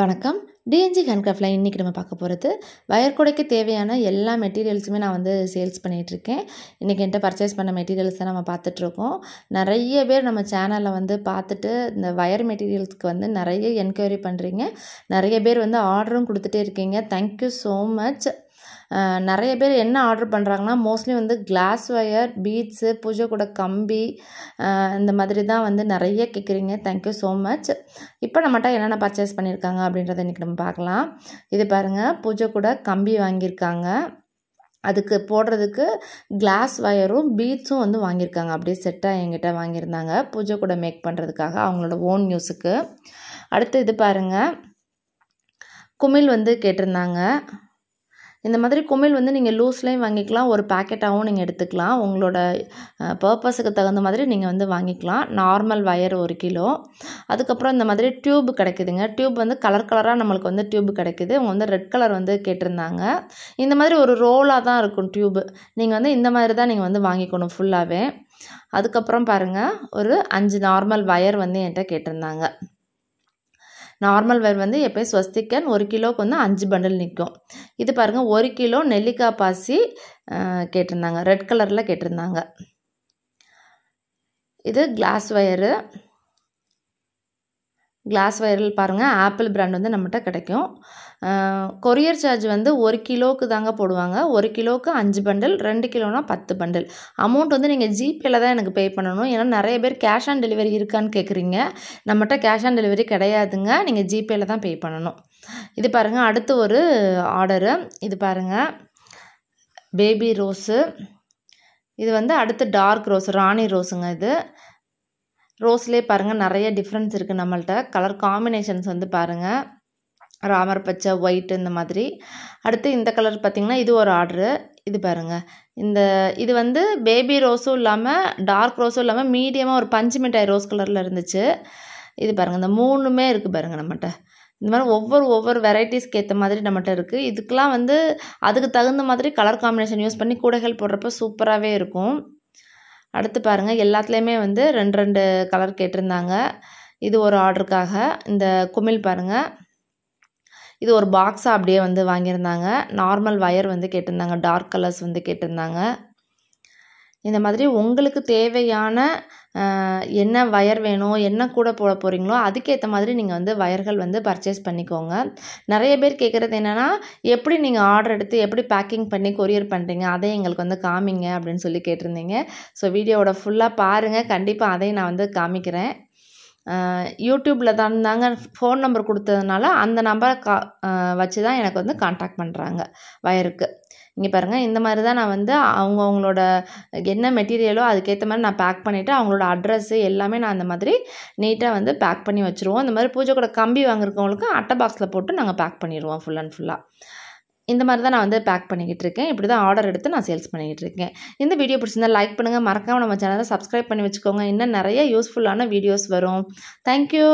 வணக்கம். டிஎன்ஜி ஹேண்ட்கிராஃப்ட்ல இன்னைக்கு நம்ம பார்க்க போகிறது வயர் கூடைக்கு தேவையான எல்லா மெட்டீரியல்ஸுமே நான் வந்து சேல்ஸ் பண்ணிகிட்ருக்கேன். இன்றைக்கி என்கிட்ட பர்ச்சேஸ் பண்ண மெட்டீரியல்ஸ் தான் நம்ம பார்த்துட்ருக்கோம். நிறைய பேர் நம்ம சேனலில் வந்து பார்த்துட்டு இந்த வயர் மெட்டீரியல்ஸ்க்கு வந்து நிறைய என்கொயரி பண்ணுறீங்க. நிறைய பேர் வந்து ஆர்டரும் கொடுத்துட்டே இருக்கீங்க. Thank you so much. நிறைய பேர் என்ன ஆர்டர் பண்ணுறாங்கன்னா மோஸ்ட்லி வந்து கிளாஸ் ஒயர், பீட்ஸு, பூஜை கூட கம்பி, இந்த மாதிரி தான் வந்து நிறைய கேட்குறீங்க. Thank you so much. இப்போ நம்மகிட்ட என்னென்ன பர்ச்சேஸ் பண்ணியிருக்காங்க அப்படின்றத இன்றைக்கி நம்ம பார்க்கலாம். இது பாருங்கள், பூஜை கூட கம்பி வாங்கியிருக்காங்க. அதுக்கு போடுறதுக்கு கிளாஸ் ஒயரும் பீட்ஸும் வந்து வாங்கியிருக்காங்க. அப்படியே செட்டாக என்கிட்ட வாங்கியிருந்தாங்க பூஜை கூட மேக் பண்ணுறதுக்காக அவங்களோட ஓன் யூஸுக்கு. அடுத்து இது பாருங்கள், குமிழ் வந்து கேட்டிருந்தாங்க. இந்த மாதிரி குமிழ் வந்து நீங்கள் லூஸ்லேயும் வாங்கிக்கலாம், ஒரு பேக்கெட்டாகவும் நீங்கள் எடுத்துக்கலாம். உங்களோட பர்பஸுக்கு தகுந்த மாதிரி நீங்கள் வந்து வாங்கிக்கலாம். Normal wire 1 kilo. அதுக்கப்புறம் இந்த மாதிரி டியூப் கிடைக்குதுங்க. டியூப் வந்து கலர் கலராக நம்மளுக்கு வந்து டியூப் கிடைக்குது. அவங்க வந்து ரெட் கலர் வந்து கேட்டிருந்தாங்க. இந்த மாதிரி ஒரு ரோலாக தான் இருக்கும் டியூப்பு. நீங்கள் வந்து இந்த மாதிரி தான் நீங்கள் வந்து வாங்கிக்கணும் ஃபுல்லாகவே. அதுக்கப்புறம் பாருங்கள், ஒரு 5 நார்மல் வயர் வந்து என்கிட்ட கேட்டிருந்தாங்க. நார்மல் வயர் வந்து எப்போயும் ஸ்வஸ்திக்கன் 1 கிலோவுக்கு வந்து 5 பண்டில் நிற்கும். இது பாருங்கள், 1 கிலோ நெல்லிக்காய் பாசி கேட்டிருந்தாங்க. ரெட் கலரில் கேட்டிருந்தாங்க. இது கிளாஸ் வயரு. கிளாஸ் வயரில் பாருங்கள், ஆப்பிள் பிராண்ட் வந்து நம்மகிட்ட கிடைக்கும். கொரியர் சார்ஜ் வந்து 1 கிலோவுக்கு தாங்க போடுவாங்க. 1 கிலோவுக்கு 5 பண்டில், 2 கிலோனா 10 பண்டில். அமௌண்ட் வந்து நீங்கள் ஜிபேயில் தான் எனக்கு பே பண்ணணும். ஏன்னா நிறைய பேர் கேஷ் ஆன் டெலிவரி இருக்கான்னு கேட்குறீங்க. நம்மகிட்ட கேஷ் ஆன் டெலிவரி கிடையாதுங்க. நீங்கள் ஜிபேயில் தான் பே பண்ணணும். இது பாருங்கள், அடுத்து ஒரு ஆர்டரு. இது பாருங்கள், பேபி ரோஸு. இது வந்து அடுத்து டார்க் ரோஸ், ராணி ரோஸுங்க. இது ரோஸ்லேயே பாருங்கள் நிறைய டிஃப்ரென்ஸ் இருக்குது நம்மள்ட்ட. கலர் காம்பினேஷன்ஸ் வந்து பாருங்கள், ராமர் பச்சை, ஒயிட், இந்த மாதிரி. அடுத்து இந்த கலர் பார்த்திங்கன்னா இது ஒரு ஆர்டரு. இது பாருங்கள், இது வந்து பேபி ரோஸும் இல்லாமல் டார்க் ரோஸும் இல்லாமல் மீடியமாக ஒரு பஞ்சு மிட்டாய் ரோஸ் கலரில் இருந்துச்சு. இது பாருங்கள், இந்த 3மே இருக்குது பாருங்கள் நம்மகிட்ட. இந்த மாதிரி ஒவ்வொரு வெரைட்டிஸ்க்கு ஏற்ற மாதிரி நம்மகிட்ட இருக்குது. இதுக்கெலாம் வந்து அதுக்கு தகுந்த மாதிரி கலர் காம்பினேஷன் யூஸ் பண்ணி கூடைகள் போடுறப்ப சூப்பராகவே இருக்கும். அடுத்து பாருங்கள், எல்லாத்துலேயுமே வந்து 2 கலர் கேட்டிருந்தாங்க. இது ஒரு ஆர்டருக்காக. இந்த குமிழ் பாருங்கள், இது ஒரு பாக்ஸாக அப்படியே வந்து வாங்கியிருந்தாங்க. நார்மல் வயர் வந்து கேட்டிருந்தாங்க. டார்க் கலர்ஸ் வந்து கேட்டிருந்தாங்க. இந்த மாதிரி உங்களுக்கு தேவையான என்ன வயர் வேணும், என்ன கூட போட போகிறீங்களோ அதுக்கேற்ற மாதிரி நீங்கள் வந்து வயர்கள் வந்து பர்ச்சேஸ் பண்ணிக்கோங்க. நிறைய பேர் கேட்குறது என்னென்னா, எப்படி நீங்கள் ஆர்டர் எடுத்து எப்படி பேக்கிங் பண்ணி கொரியர் பண்ணுறீங்க, அதை எங்களுக்கு வந்து காமிங்க அப்படின்னு சொல்லி கேட்டிருந்தீங்க. ஸோ வீடியோவோட ஃபுல்லாக பாருங்கள். கண்டிப்பாக அதையும் நான் வந்து காமிக்கிறேன். யூடியூப்பில் தாங்க ஃபோன் நம்பர் கொடுத்ததுனால அந்த நம்பரை வச்சு தான் எனக்கு வந்து கான்டாக்ட் பண்ணுறாங்க வயருக்கு. இங்கே பாருங்கள், இந்த மாதிரி தான் நான் வந்து அவங்களோட என்ன மெட்டீரியலோ அதுக்கேற்ற மாதிரி நான் பேக் பண்ணிவிட்டு அவங்களோட அட்ரஸ்ஸு எல்லாமே நான் அந்த மாதிரி நீட்டாக வந்து பேக் பண்ணி வச்சுருவோம். இந்த மாதிரி பூஜை கூட கம்பி வாங்கியிருக்கவங்களுக்கு அட்டை பாக்ஸில் போட்டு நாங்கள் பேக் பண்ணிடுவோம் ஃபுல் அண்ட் ஃபுல்லாக. இந்த மாதிரி தான் நான் வந்து பேக் பண்ணிக்கிட்டு இருக்கேன். இப்படி தான் ஆர்டர் எடுத்து நான் சேல்ஸ் பண்ணிக்கிட்டு இருக்கேன். இந்த வீடியோ பிடிச்சிருந்தால் லைக் பண்ணுங்கள். மறக்காமல் நம்ம சேனலை சப்ஸ்கிரைப் பண்ணி வச்சுக்கோங்க. இன்னும் நிறைய யூஸ்ஃபுல்லான வீடியோஸ் வரும். தேங்க்யூ.